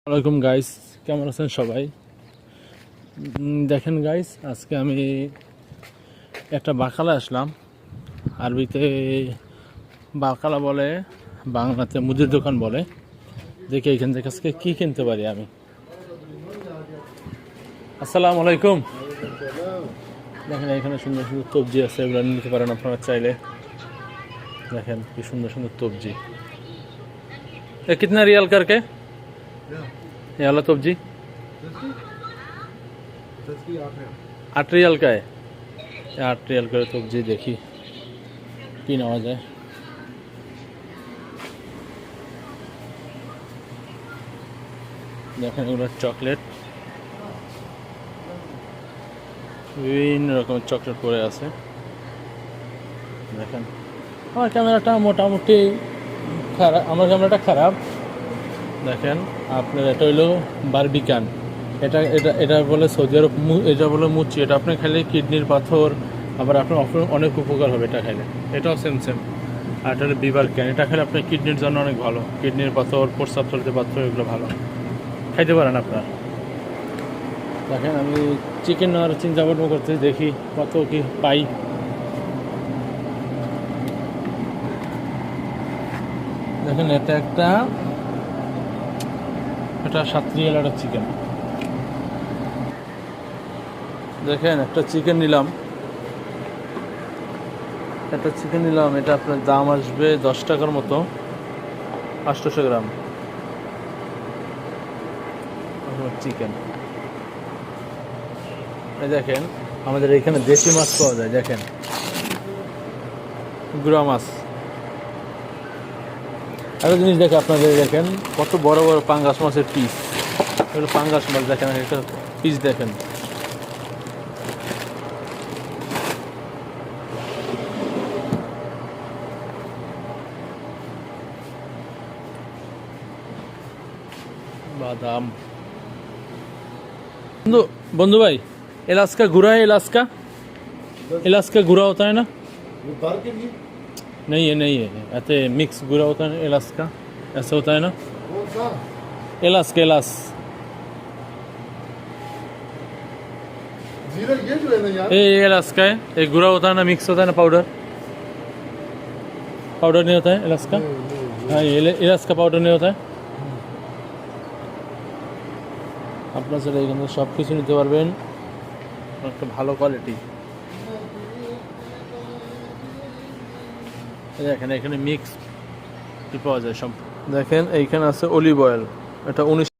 ওয়ালাইকুম গাইস, কেমন আছেন সবাই? দেখেন গাইস, আজকে আমি একটা বাকালা আসলাম। আরবিতে বাকালা বলে, বাংলাতে মুদির দোকান বলে। দেখি এখান থেকে আজকে কি কিনতে পারি আমি। আসসালামু আলাইকুম। দেখেন এখানে সুন্দর সুন্দর তবজি আছে, এগুলো নিতে পারেন আপনারা চাইলে। দেখেন কি সুন্দর সুন্দর তবজি। এ কিতনা রিয়াল করকে ये वाला तोबजी 8 रियल का है। 8 रियल का तोबजी देखी কি নেওয়া যায়। দেখেন এগুলো চকলেট, বিভিন্ন রকমের চকলেট পড়ে আছে। দেখেন আমার ক্যামেরাটা মোটামুটি খারাপ, আমার ক্যামেরাটা খারাপ। দেখেন আপনার এটা হইলো বারবিকান, এটা এটা এটা বলে সৌদি আরব, এটা বলে মুচি। এটা আপনি খাইলে কিডনির পাথর, আবার আপনার অনেক উপকার হবে এটা খাইলে। এটাও সেম সেম। আর এটা হলো বিবার ক্যান, এটা খেলে আপনার কিডনির জন্য অনেক ভালো। কিডনির পাথর, প্রস্রাব চলতে পাথর, এগুলো ভালো, খাইতে পারেন আপনার। দেখেন আমি চিকেন নেওয়ার চিন্তা ভাবনা করতে, দেখি কত কি পাই। দেখেন এটা 7 রিয়াল একটা চিকেন। দেখেন একটা চিকেন নিলাম, এটা আপনার দাম আসবে 10 টাকার মতো, 800 গ্রাম চিকেন। দেখেন আমাদের এখানে দেশি মাছ পাওয়া যায়। দেখেন গুড়া মাছ। একটা জিনিস দেখে আপনাদের, দেখেন কত বড় বড় পাঙ্গাস মাছের পিস। এগুলো পাঙ্গাস মাছ। দেখেন একটা পিস দেখেন। बादाम। बंधु भाई, इलास्का गुरा है? इलास्का गुरा होता है ना? नहीं है ऐसे मिक्स गुरा होता है। इलास्का ऐसा होता है ना? इलास्का ये इलास्का है, एक गुरा होता है ना, मिक्स होता है ना, पाउडर नहीं होता है इलास्का। हाँ, ये इलास्का पाउडर नहीं होता है। আপনারা যারা এখানে সব কিছু নিতে পারবেন, একটা ভালো কোয়ালিটি। দেখেন এখানে মিক্স পাওয়া যায় সব। দেখেন এইখানে আছে অলিভ অয়েল, এটা 19